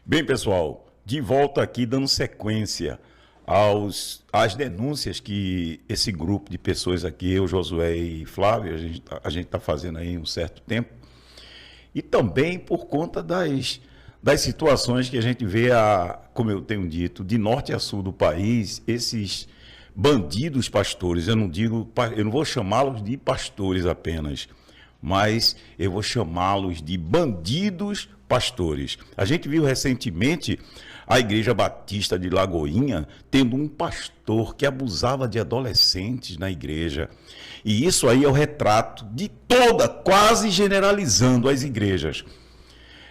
Bem, pessoal, de volta aqui dando sequência às denúncias que esse grupo de pessoas aqui, eu, Josué e Flávio, a gente está fazendo aí um certo tempo, e também por conta das situações que a gente vê, como eu tenho dito, de norte a sul do país, esses bandidos pastores. Eu não vou chamá-los de pastores apenas, mas eu vou chamá-los de bandidos pastores. A gente viu recentemente a Igreja Batista de Lagoinha tendo um pastor que abusava de adolescentes na igreja. E isso aí é o retrato de quase generalizando as igrejas.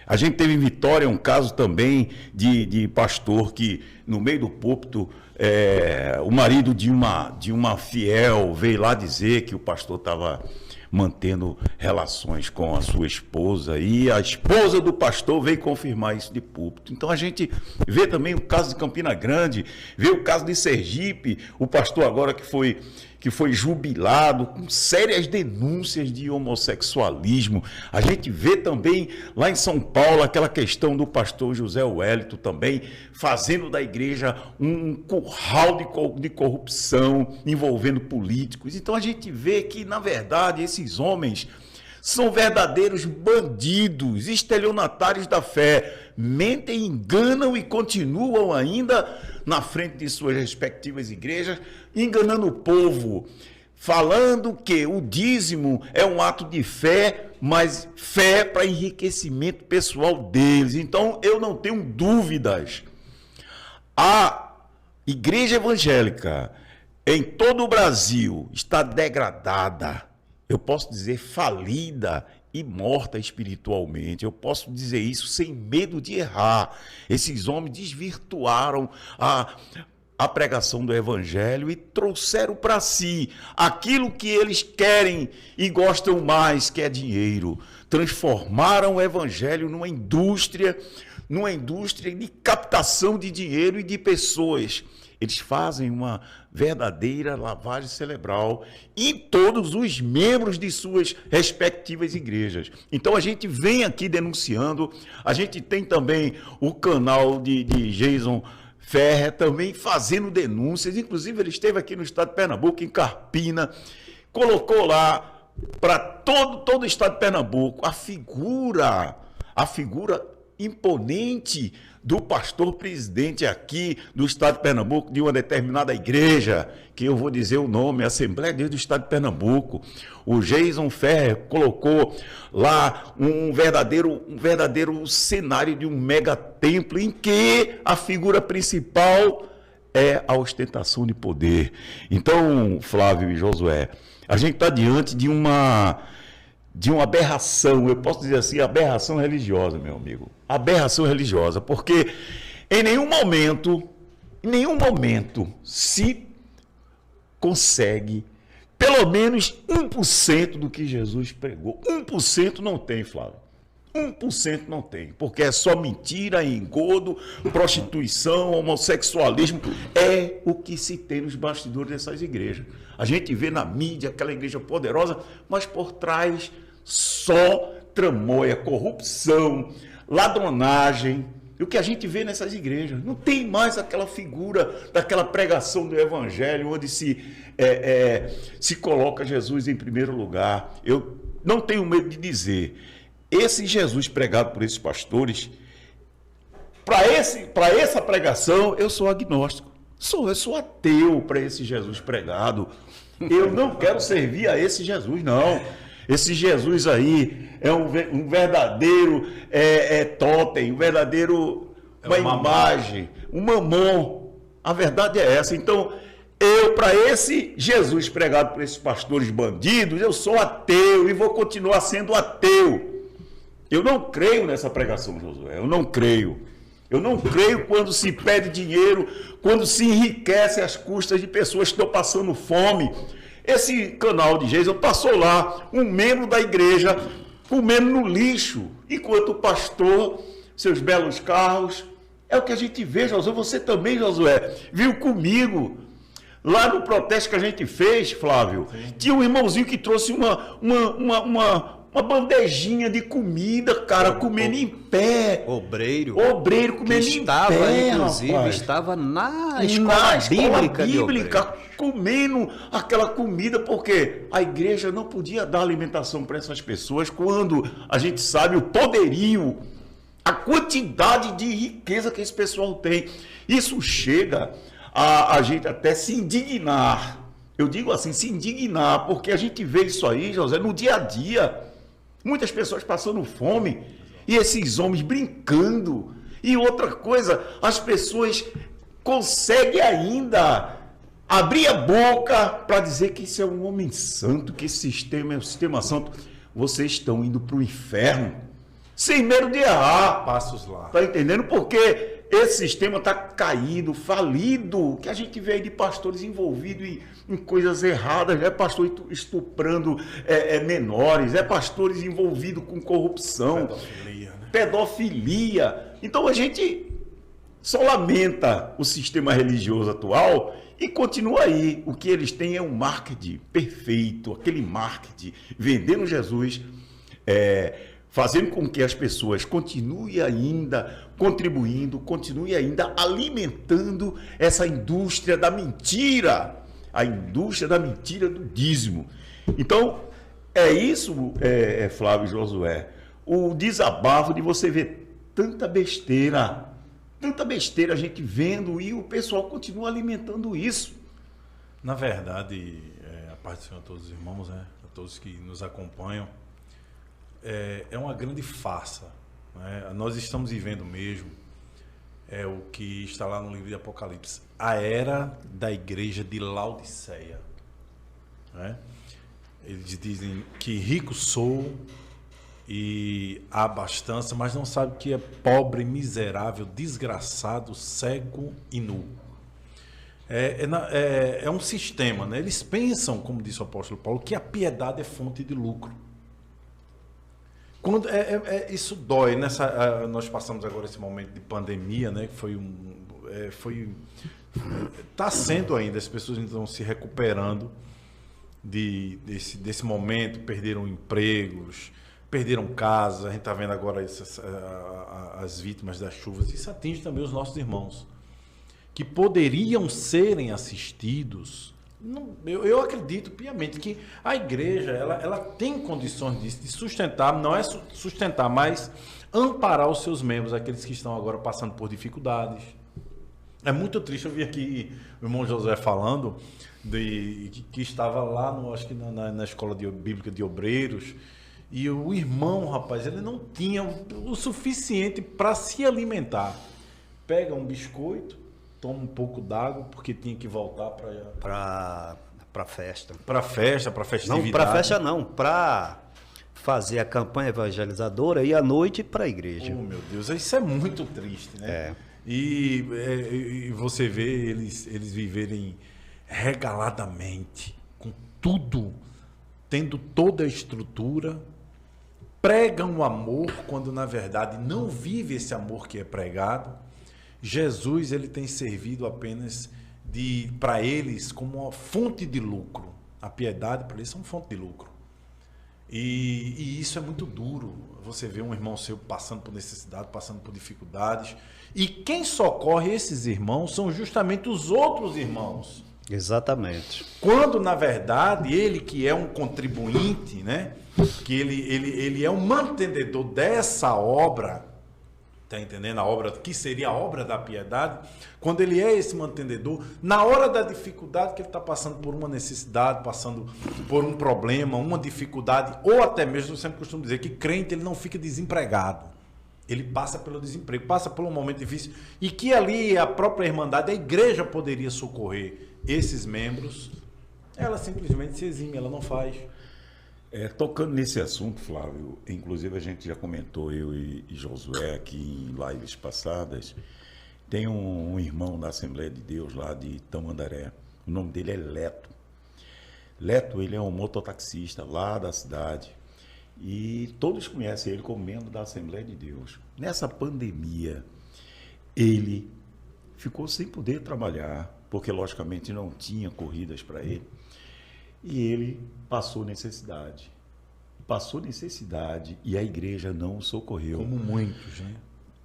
A gente teve em Vitória um caso também de pastor que, no meio do púlpito, o marido de uma fiel veio lá dizer que o pastor estava mantendo relações com a sua esposa, e a esposa do pastor veio confirmar isso de púlpito. Então a gente vê também o caso de Campina Grande, vê o caso de Sergipe, o pastor agora que foi jubilado, com sérias denúncias de homossexualismo. A gente vê também lá em São Paulo aquela questão do pastor José Wellington também, fazendo da igreja um curral de corrupção, envolvendo políticos. Então a gente vê que, na verdade, esses homens são verdadeiros bandidos, estelionatários da fé, mentem, enganam e continuam ainda na frente de suas respectivas igrejas, enganando o povo, falando que o dízimo é um ato de fé, mas fé para enriquecimento pessoal deles. Então, eu não tenho dúvidas. A igreja evangélica em todo o Brasil está degradada, eu posso dizer falida e morta espiritualmente. Eu posso dizer isso sem medo de errar. Esses homens desvirtuaram a pregação do evangelho e trouxeram para si aquilo que eles querem e gostam mais, que é dinheiro. Transformaram o evangelho numa indústria de captação de dinheiro e de pessoas. Eles fazem uma verdadeira lavagem cerebral em todos os membros de suas respectivas igrejas. Então a gente vem aqui denunciando, a gente tem também o canal de Jason Ferrer também fazendo denúncias, inclusive ele esteve aqui no estado de Pernambuco, em Carpina, colocou lá para todo o estado de Pernambuco a figura imponente do pastor presidente aqui do estado de Pernambuco, de uma determinada igreja, que eu vou dizer o nome, Assembleia de Deus do estado de Pernambuco. O Jason Ferrer colocou lá um verdadeiro cenário de um mega templo em que a figura principal é a ostentação de poder. Então, Flávio e Josué, a gente está diante de uma aberração, eu posso dizer assim, aberração religiosa, meu amigo. Aberração religiosa, porque em nenhum momento se consegue pelo menos 1% do que Jesus pregou. 1% não tem, Flávio. 1% não tem, porque é só mentira, engodo, prostituição, homossexualismo. É o que se tem nos bastidores dessas igrejas. A gente vê na mídia aquela igreja poderosa, mas por trás só tramóia, corrupção, ladronagem. E o que a gente vê nessas igrejas? Não tem mais aquela figura daquela pregação do evangelho, onde se coloca Jesus em primeiro lugar. Eu não tenho medo de dizer, esse Jesus pregado por esses pastores, para essa pregação, eu sou agnóstico. Eu sou ateu para esse Jesus pregado. Eu não quero servir a esse Jesus, não. Esse Jesus aí é um verdadeiro totem, um verdadeiro uma imagem, um mamon. A verdade é essa. Então, para esse Jesus pregado por esses pastores bandidos, eu sou ateu e vou continuar sendo ateu. Eu não creio nessa pregação, Josué. Eu não creio. Eu não creio quando se pede dinheiro, quando se enriquece às custas de pessoas que estão passando fome. Esse canal de Jason passou lá, um membro da igreja, comendo no lixo, enquanto o pastor, seus belos carros. É o que a gente vê, Josué. Você também, Josué, viu comigo. Lá no protesto que a gente fez, Flávio, tinha um irmãozinho que trouxe uma uma bandejinha de comida, cara, comendo em pé. Obreiro Comendo em estava, pé, inclusive, rapaz. estava na Na escola bíblica de bíblica, obreiro. comendo aquela comida, porque a igreja não podia dar alimentação para essas pessoas quando a gente sabe o poderio, a quantidade de riqueza que esse pessoal tem. Isso chega a gente até se indignar. Eu digo assim, se indignar, porque a gente vê isso aí, José, no dia a dia. Muitas pessoas passando fome e esses homens brincando. E outra coisa, as pessoas conseguem ainda abrir a boca para dizer que isso é um homem santo, que esse sistema é um sistema santo. Vocês estão indo para o inferno sem medo de errar. Passos lá. Está entendendo? Porque esse sistema está caído, falido, que a gente vê aí de pastores envolvidos em coisas erradas, é pastor estuprando menores, é pastores envolvidos com corrupção, Pedofilia, né? pedofilia. Então a gente só lamenta o sistema religioso atual e continua aí. O que eles têm é um marketing perfeito, aquele marketing, vendendo Jesus, fazendo com que as pessoas continuem ainda contribuindo, continuem ainda alimentando essa indústria da mentira, a indústria da mentira do dízimo. Então, é isso, Flávio e Josué, o desabafo de você ver tanta besteira a gente vendo e o pessoal continua alimentando isso. Na verdade, a paz do Senhor a todos os irmãos, né? A todos que nos acompanham, é uma grande farsa, né? Nós estamos vivendo mesmo o que está lá no livro de Apocalipse, a era da igreja de Laodiceia, né? Eles dizem que rico sou e há abastança, mas não sabe que é pobre, miserável, desgraçado, cego e nu. É um sistema, né? Eles pensam, como disse o apóstolo Paulo, que a piedade é fonte de lucro. Quando isso dói. Nós passamos agora esse momento de pandemia, né? Que está sendo ainda, as pessoas estão se recuperando desse momento, perderam empregos, perderam casas. A gente está vendo agora as vítimas das chuvas. Isso atinge também os nossos irmãos que poderiam serem assistidos. Eu acredito piamente que a igreja ela tem condições de sustentar, não é sustentar, mas amparar os seus membros, aqueles que estão agora passando por dificuldades. É muito triste. Eu vi aqui o irmão José falando que estava lá, acho que na escola bíblica de obreiros, e o irmão, rapaz, ele não tinha o suficiente para se alimentar. Pega um biscoito, toma um pouco d'água, porque tinha que voltar para festa. Para festividade. Não, para festa não, para fazer a campanha evangelizadora e à noite para a igreja. Oh, meu Deus, isso é muito triste, né? E você vê eles viverem regaladamente, com tudo, tendo toda a estrutura, pregam o amor, quando na verdade não vive esse amor que é pregado. Jesus, ele tem servido apenas para eles como uma fonte de lucro. A piedade para eles é uma fonte de lucro. E isso é muito duro. Você vê um irmão seu passando por necessidade, passando por dificuldades. E quem socorre esses irmãos são justamente os outros irmãos. Exatamente. Quando, na verdade, ele que é um contribuinte, né? Que ele é um mantenedor dessa obra. Está entendendo? A obra que seria a obra da piedade, quando ele é esse mantenedor, na hora da dificuldade que ele está passando por uma necessidade, passando por um problema, uma dificuldade, ou até mesmo, eu sempre costumo dizer que crente ele não fica desempregado, ele passa pelo desemprego, passa por um momento difícil, e que ali a própria Irmandade, a igreja poderia socorrer esses membros, ela simplesmente se exime, ela não faz. Tocando nesse assunto, Flávio, inclusive a gente já comentou, eu e Josué aqui em lives passadas, tem um irmão da Assembleia de Deus lá de Tamandaré, o nome dele é Leto. Leto, ele é um mototaxista lá da cidade e todos conhecem ele como membro da Assembleia de Deus. Nessa pandemia, ele ficou sem poder trabalhar, porque logicamente não tinha corridas para ele. E ele passou necessidade. passou necessidade e a igreja não o socorreu. Como muitos, né?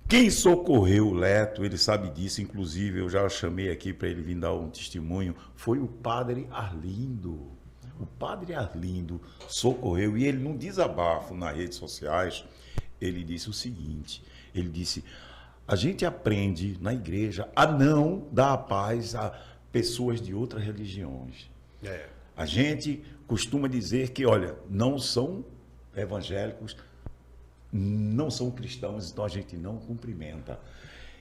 Quem socorreu o Leto, ele sabe disso, inclusive eu já chamei aqui para ele vir dar um testemunho, foi o padre Arlindo. O padre Arlindo socorreu, e ele, num desabafo nas redes sociais, ele disse o seguinte, ele disse, a gente aprende na igreja a não dar a paz a pessoas de outras religiões. A gente costuma dizer que, olha, não são evangélicos, não são cristãos, então a gente não cumprimenta.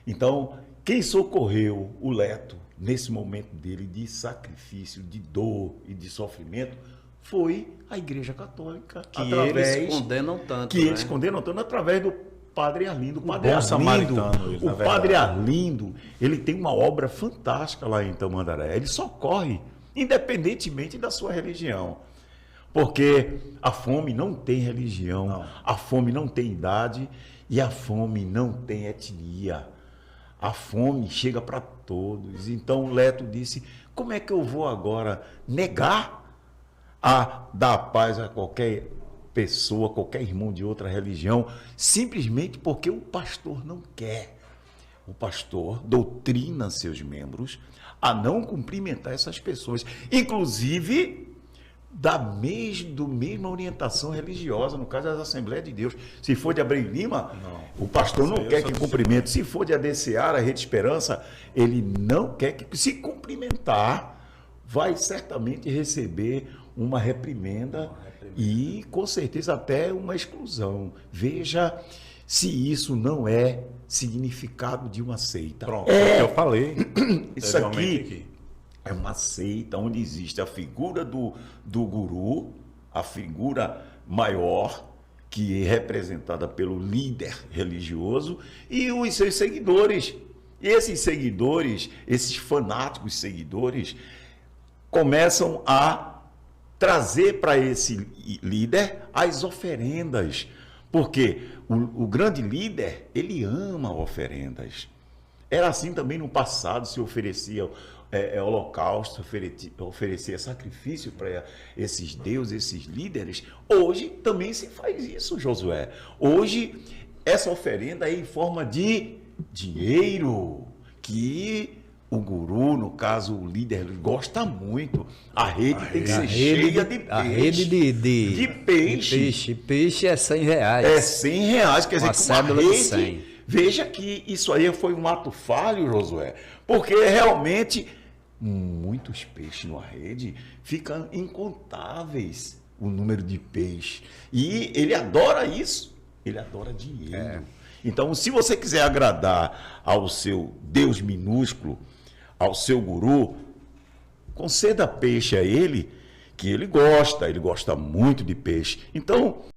Então, quem socorreu o Leto nesse momento dele de sacrifício, de dor e de sofrimento foi a Igreja Católica. Que eles condenam tanto. Que eles condenam tanto através do Padre Arlindo. O Padre Arlindo, ele tem uma obra fantástica lá em Tamandaré. Ele socorre, independentemente da sua religião. Porque a fome não tem religião, a fome não tem idade e a fome não tem etnia. A fome chega para todos. Então Leto disse, como é que eu vou agora negar a dar paz a qualquer pessoa, qualquer irmão de outra religião, simplesmente porque o pastor não quer. O pastor doutrina seus membros a não cumprimentar essas pessoas, inclusive do mesma orientação religiosa, no caso das Assembleias de Deus. Se for de Abreu Lima, o pastor não quer que cumprimente. Se for de ADCA, a Rede Esperança, ele não quer que, se cumprimentar, vai certamente receber uma reprimenda e, com certeza, até uma exclusão. Veja se isso não é significado de uma seita. Pronto, é o que eu falei. Isso aqui é uma seita onde existe a figura do guru, a figura maior, que é representada pelo líder religioso, e os seus seguidores. E esses seguidores, esses fanáticos seguidores, começam a trazer para esse líder as oferendas. Porque o grande líder, ele ama oferendas. Era assim também no passado, se oferecia holocausto, oferecia sacrifício para esses deuses, esses líderes. Hoje também se faz isso, Josué. Hoje essa oferenda é em forma de dinheiro, que o guru, no caso o líder, gosta muito. A rede tem que ser cheia de peixe. A rede de peixe. Peixe é R$100. É R$100, quer dizer, que uma rede... 100. Veja que isso aí foi um ato falho, Josué, porque realmente muitos peixes numa rede ficam incontáveis o número de peixes. E ele adora isso, ele adora dinheiro. Então, se você quiser agradar ao seu Deus minúsculo, ao seu guru, conceda peixe a ele, que ele gosta muito de peixe. Então,